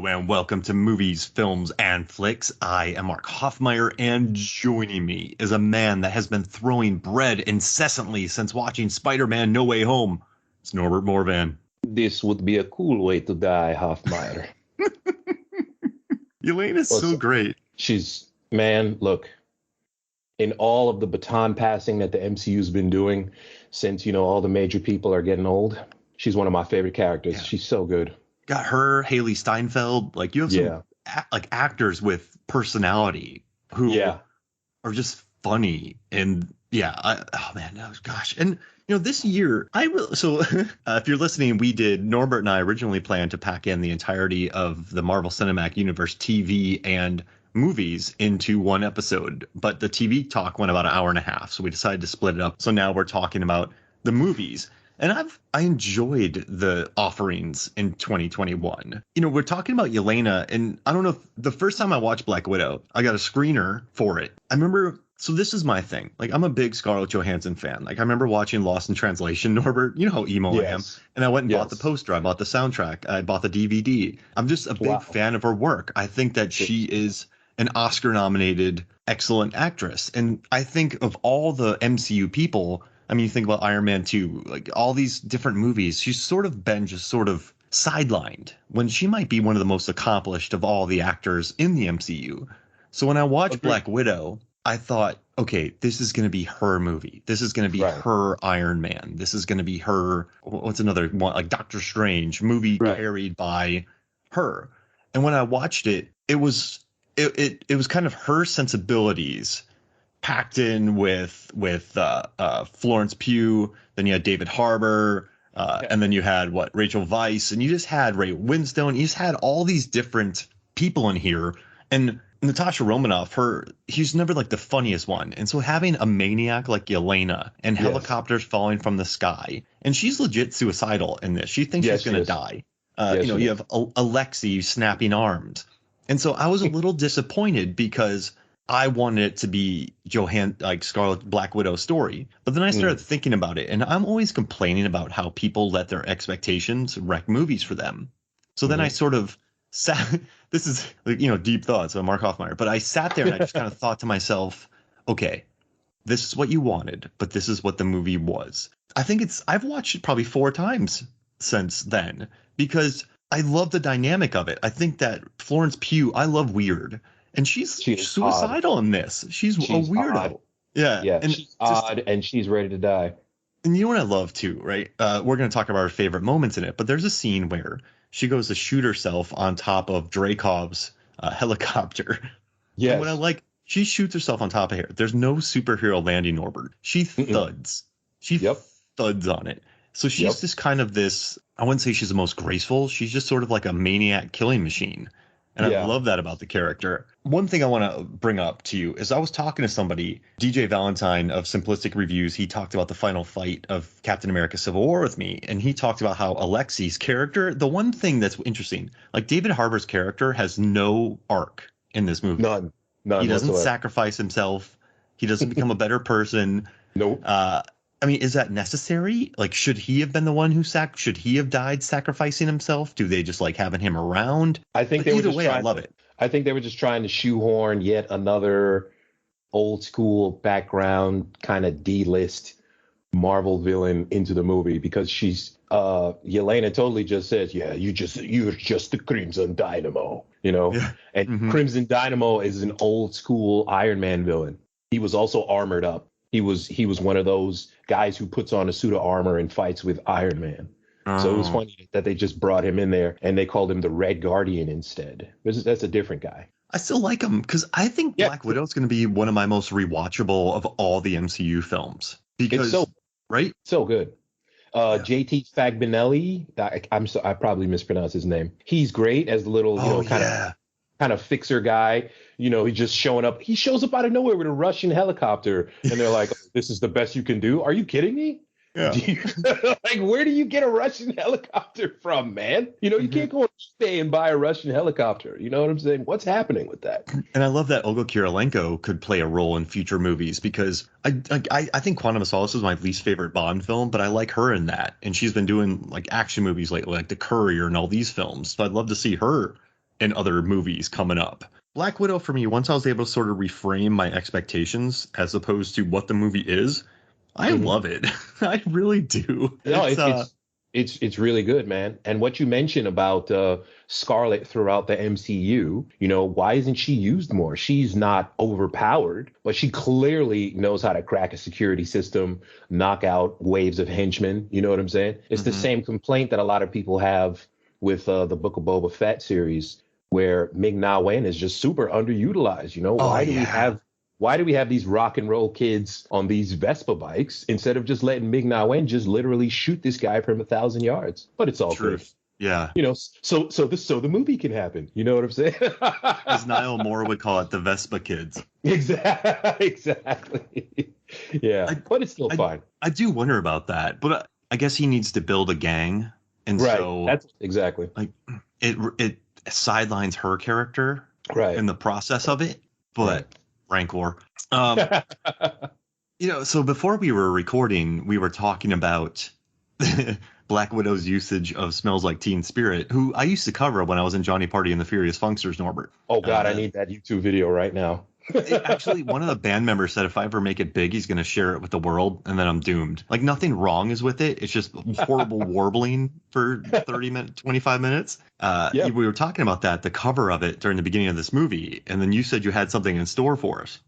and welcome to Movies, Films, and Flicks. I am Mark Hoffmeyer, and joining me is a man that has been throwing bread incessantly since watching Spider-Man No Way Home. It's Norbert Morvan. This would be a cool way to die, Hoffmeyer. Elena's so great. Man, look, in all of the baton passing that the MCU's been doing since, all the major people are getting old, she's one of my favorite characters. Yeah. She's so good. Got her, Haley Steinfeld. Like, you have some actors with personality who are just funny. And gosh. And, this year, if you're listening, Norbert and I originally planned to pack in the entirety of the Marvel Cinematic Universe TV and movies into one episode. But the TV talk went about an hour and a half. So we decided to split it up. So now we're talking about the movies. And I enjoyed the offerings in 2021. We're talking about Yelena, and I don't know if the first time I watched Black Widow, I got a screener for it. I remember, so this is my thing. Like, I'm a big Scarlett Johansson fan. Like, I remember watching Lost in Translation, Norbert. You know how emo I am. And I went and bought the poster. I bought the soundtrack. I bought the DVD. I'm just a big fan of her work. I think that she is an Oscar-nominated excellent actress. And I think of all the MCU people, I mean, you think about Iron Man 2, like all these different movies, she's sort of been just sort of sidelined when she might be one of the most accomplished of all the actors in the MCU. So when I watched Black Widow, I thought, okay, this is going to be her movie. This is going to be her Iron Man. This is going to be her. What's another one? Like Doctor Strange movie carried by her. And when I watched it, it was kind of her sensibilities packed in with Florence Pugh. Then you had David Harbour, and then you had Rachel Weisz, and you just had Ray Winstone. You just had all these different people in here, and Natasha Romanoff, she's never like the funniest one, and so having a maniac like Yelena and helicopters falling from the sky, and she's legit suicidal in this. She thinks she's going to die. You have Alexei snapping arms, and so I was a little disappointed because I wanted it to be Scarlet Black Widow story. But then I started thinking about it, and I'm always complaining about how people let their expectations wreck movies for them. So then I sort of sat, this is deep thoughts of Mark Hoffmeyer, but I sat there and I just kind of thought to myself, okay, this is what you wanted, but this is what the movie was. I've watched it probably 4 times since then because I love the dynamic of it. I think that Florence Pugh, I love weird. And she's suicidal odd in this. She's a weirdo. Odd. Yeah. And she's odd and she's ready to die. And you know what I love too, right? We're going to talk about our favorite moments in it, but there's a scene where she goes to shoot herself on top of Dreykov's helicopter. Yeah. And what I like, she shoots herself on top of here. There's no superhero landing, Norbert. She thuds. She thuds on it. So she's just kind of this, I wouldn't say she's the most graceful. She's just sort of like a maniac killing machine. And I love that about the character. One thing I want to bring up to you is I was talking to somebody, DJ Valentine of Simplistic Reviews. He talked about the final fight of Captain America Civil War with me. And he talked about how Alexei's character, the one thing that's interesting, like David Harbour's character has no arc in this movie. None He doesn't sacrifice himself. He doesn't become a better person. Nope. I mean, is that necessary? Like, should he have been the one who should he have died sacrificing himself? Do they just like having him around? I think either way, I love it. I think they were just trying to shoehorn yet another old school background kind of D-list Marvel villain into the movie because she's Yelena totally just says, you're just the Crimson Dynamo, and Crimson Dynamo is an old school Iron Man villain. He was also armored up. He was one of those guys who puts on a suit of armor and fights with Iron Man. So it was funny that they just brought him in there and they called him the Red Guardian instead. That's a different guy. I still like him because I think Black Widow is going to be one of my most rewatchable of all the MCU films. Because it's so good. JT Fagbinelli, I probably mispronounced his name. He's great as the little kind of fixer guy. He's just showing up. He shows up out of nowhere with a Russian helicopter, and they're like, "This is the best you can do." Are you kidding me? Yeah. Like, where do you get a Russian helicopter from, man? You can't go on eBay and buy a Russian helicopter. You know what I'm saying? What's happening with that? And I love that Olga Kurylenko could play a role in future movies because I think Quantum of Solace is my least favorite Bond film, but I like her in that. And she's been doing like action movies lately, like The Courier and all these films. So I'd love to see her in other movies coming up. Black Widow, for me, once I was able to sort of reframe my expectations as opposed to what the movie is, I love it. I really do. No, it's really good, man. And what you mentioned about Scarlet throughout the MCU, why isn't she used more? She's not overpowered, but she clearly knows how to crack a security system, knock out waves of henchmen. You know what I'm saying? It's the same complaint that a lot of people have with the Book of Boba Fett series, where Ming-Na Wen is just super underutilized. Why do we have these rock and roll kids on these Vespa bikes instead of just letting Ming-Na Wen just literally shoot this guy from 1,000 yards? But it's all good. Yeah. So the movie can happen. You know what I'm saying? As Niall Moore would call it, the Vespa kids. Exactly. Yeah. But it's still fine. I do wonder about that, but I guess he needs to build a gang. And right. So that's exactly like it sidelines her character in the process of it, but Rancor. So before we were recording, we were talking about Black Widow's usage of Smells Like Teen Spirit, who I used to cover when I was in Johnny Party and the Furious Funksters, Norbert. Oh God, I need that YouTube video right now. Actually, one of the band members said if I ever make it big, he's going to share it with the world, and then I'm doomed. Like, nothing wrong is with it. It's just horrible warbling for 25 minutes. We were talking about the cover of it during the beginning of this movie, and then you said you had something in store for us.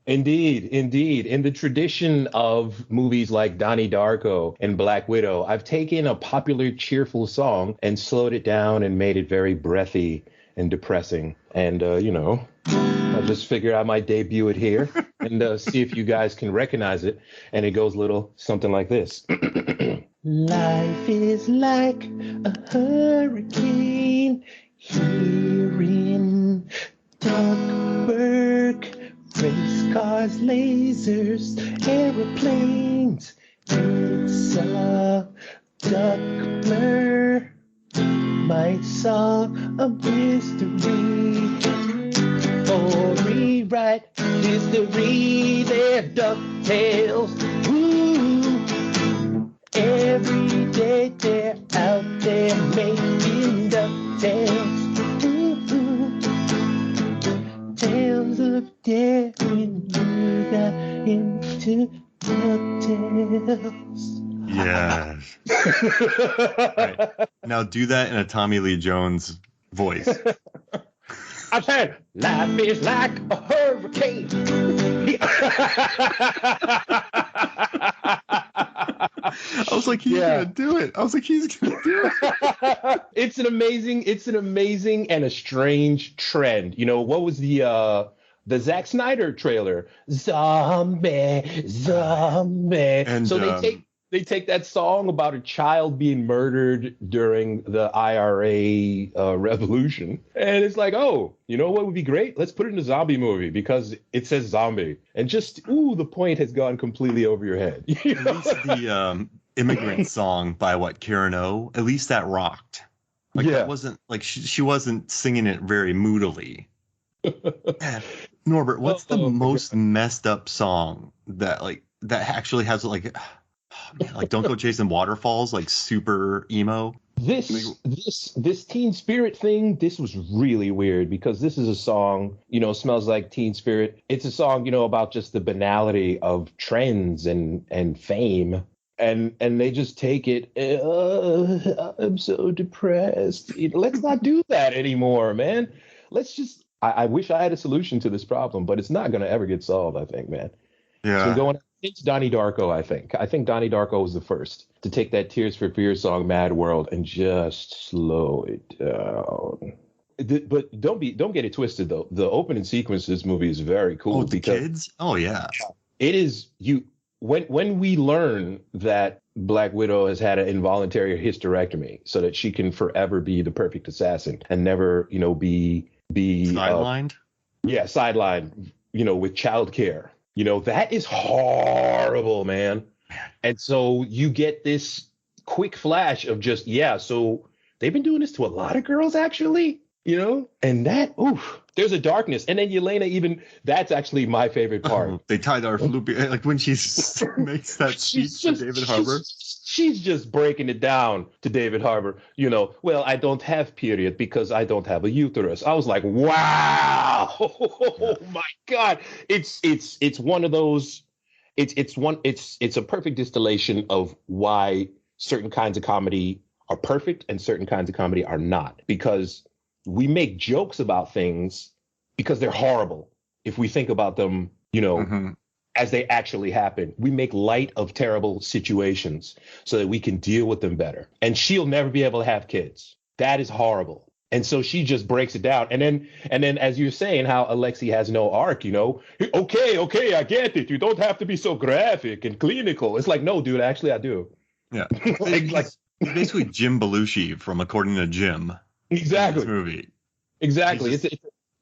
Indeed. In the tradition of movies like Donnie Darko and Black Widow, I've taken a popular, cheerful song and slowed it down and made it very breathy and depressing. And, I just figured I might debut it here and see if you guys can recognize it. And it goes a little something like this. Life is like a hurricane here in Duckburg. Race cars, lasers, aeroplanes. It's a duck blur. Might solve a mystery. Or rewrite history. They're DuckTales. Ooh. Every day they're out there making DuckTales. Ooh. Tales of daring, you got into DuckTales. Yes. Right. Now do that in a Tommy Lee Jones voice. I'm saying life is like a hurricane. I was like, he's gonna do it. It's an amazing and a strange trend. What was the Zack Snyder trailer? Zombie. And so they take that song about a child being murdered during the IRA revolution, and it's like, oh, you know what would be great? Let's put it in a zombie movie because it says zombie, and just the point has gone completely over your head. At least the Immigrant Song by Karen O. At least that rocked. That wasn't like she wasn't singing it very moodily. Norbert, what's the most messed up song that actually has Don't Go Chasing Waterfalls, super emo? This Teen Spirit thing, this was really weird because this is a song, Smells Like Teen Spirit. It's a song, about just the banality of trends and fame. And they just take it, I'm so depressed. Let's not do that anymore, man. Let's just, I wish I had a solution to this problem, but it's not going to ever get solved, I think, man. Yeah. It's been going since Donnie Darko, I think. I think Donnie Darko was the first to take that Tears for Fears song, Mad World, and just slow it down. But don't get it twisted, though. The opening sequence of this movie is very cool. The kids? Oh, yeah. It is, when we learn that Black Widow has had an involuntary hysterectomy so that she can forever be the perfect assassin and never, be sidelined. Sidelined, with childcare. That is horrible, man. And so you get this quick flash of just, so they've been doing this to a lot of girls, actually. And that, oof, there's a darkness. And then Yelena, that's actually my favorite part. They tied our floopy, like when she makes that speech to David Harbour. She's just breaking it down to David Harbour. Well, I don't have period because I don't have a uterus. I was like, wow, oh my God. It's one of those, it's a perfect distillation of why certain kinds of comedy are perfect and certain kinds of comedy are not, because we make jokes about things because they're horrible. If we think about them, as they actually happen, we make light of terrible situations so that we can deal with them better. And she'll never be able to have kids. That is horrible. And so she just breaks it down. And then as you're saying, how Alexei has no arc, okay, I get it. You don't have to be so graphic and clinical. It's like, no, dude, actually I do. Yeah. like basically Jim Belushi from According to Jim. Exactly. This movie. Exactly.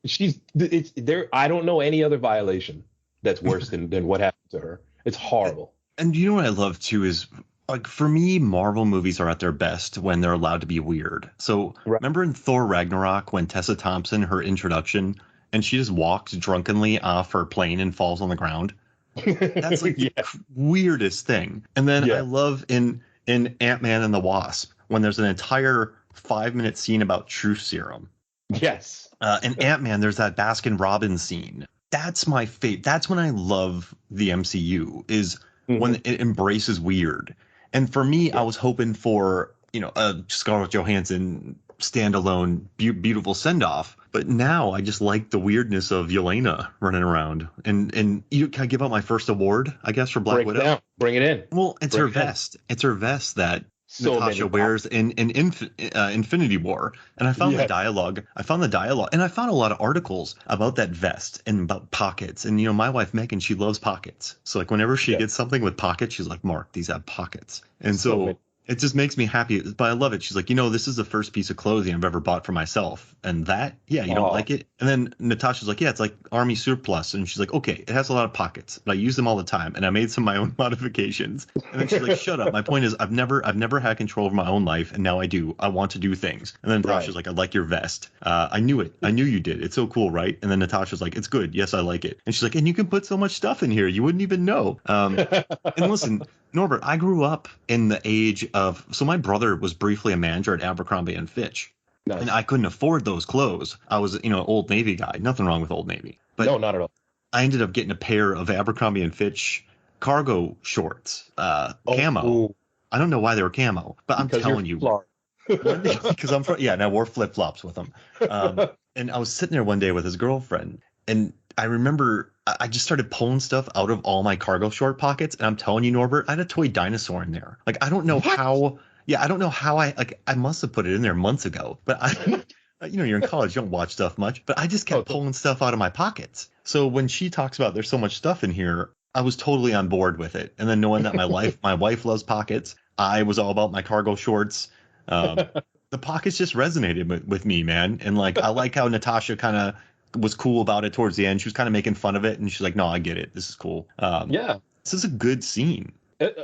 It's there. I don't know any other violation that's worse than what happened to her. It's horrible. And you know what I love too is, like, for me, Marvel movies are at their best when they're allowed to be weird. So Remember in Thor Ragnarok when Tessa Thompson, her introduction, and she just walks drunkenly off her plane and falls on the ground? That's like the weirdest thing. And then I love in Ant-Man and the Wasp when there's an entire 5-minute scene about truth serum. Yes. In Ant-Man, there's that Baskin Robbins scene. That's my fate. That's when I love the MCU, is when it embraces weird. And for me, I was hoping for, a Scarlett Johansson standalone beautiful send-off. But now I just like the weirdness of Yelena running around. And can I give out my first award, I guess, for Black Widow? Bring it in. Well, it's her vest. It's her vest that Natasha wears in Infinity War. And I found the dialogue. And I found a lot of articles about that vest and about pockets. And, my wife, Megan, she loves pockets. So, like, whenever she gets something with pockets, she's like, Mark, these have pockets. And so it just makes me happy. But I love it. She's like, this is the first piece of clothing I've ever bought for myself. And that, you don't like it? And then Natasha's like, yeah, it's like army surplus. And she's like, okay, it has a lot of pockets, but I use them all the time. And I made some of my own modifications. And then she's like, shut up. My point is, I've never had control over my own life. And now I do. I want to do things. And then Natasha's like, I like your vest. I knew it. I knew you did. It's so cool, right? And then Natasha's like, it's good. Yes, I like it. And she's like, and you can put so much stuff in here. You wouldn't even know. And listen, Norbert, I grew up in the age of, so my brother was briefly a manager at Abercrombie and Fitch. Nice. And I couldn't afford those clothes. I was, an Old Navy guy. Nothing wrong with Old Navy. But no, not at all. I ended up getting a pair of Abercrombie and Fitch cargo shorts, camo. Ooh. I don't know why they were camo, but I'm telling you. Because I'm from, and I wore flip-flops with them. And I was sitting there one day with his girlfriend, and I remember I just started pulling stuff out of all my cargo short pockets. And I'm telling you, Norbert, I had a toy dinosaur in there. Like, I don't know how. Yeah, I don't know how I must have put it in there months ago. But you're in college, you don't watch stuff much. But I just kept pulling stuff out of my pockets. So when she talks about there's so much stuff in here, I was totally on board with it. And then knowing that my wife loves pockets, I was all about my cargo shorts. The pockets just resonated with me, man. And like, I like how Natasha kind of was cool about it towards the end. She was kind of making fun of it, and she's like, no, I get it. This is cool. This is a good scene.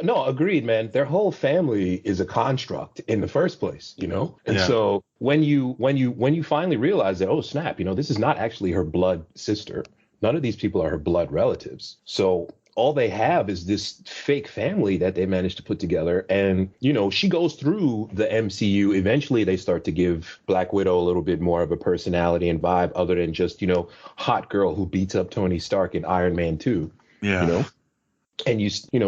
No, agreed, man. Their whole family is a construct in the first place, And so when you finally realize that, oh snap, this is not actually her blood sister. None of these people are her blood relatives. So all they have is this fake family that they managed to put together. And, she goes through the MCU. Eventually, they start to give Black Widow a little bit more of a personality and vibe other than just, hot girl who beats up Tony Stark in Iron Man 2. Yeah. And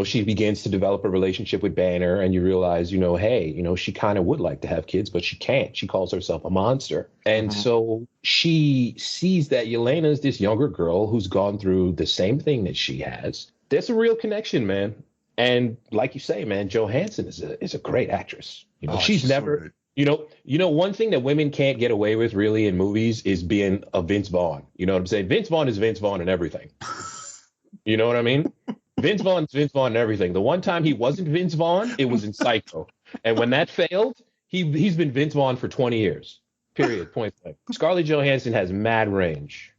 she begins to develop a relationship with Banner, and you realize, hey, she kind of would like to have kids, but she can't. She calls herself a monster. And so she sees that Yelena is this younger girl who's gone through the same thing that she has. There's a real connection, man. And like you say, man, Johansson is a great actress. She's never, so one thing that women can't get away with really in movies is being a Vince Vaughn. You know what I'm saying? Vince Vaughn is Vince Vaughn in everything. You know what I mean? Vince Vaughn's Vince Vaughn and everything. The one time he wasn't Vince Vaughn, it was in Psycho. And when that failed, he's been Vince Vaughn for 20 years. Period. Point blank. Scarlett Johansson has mad range.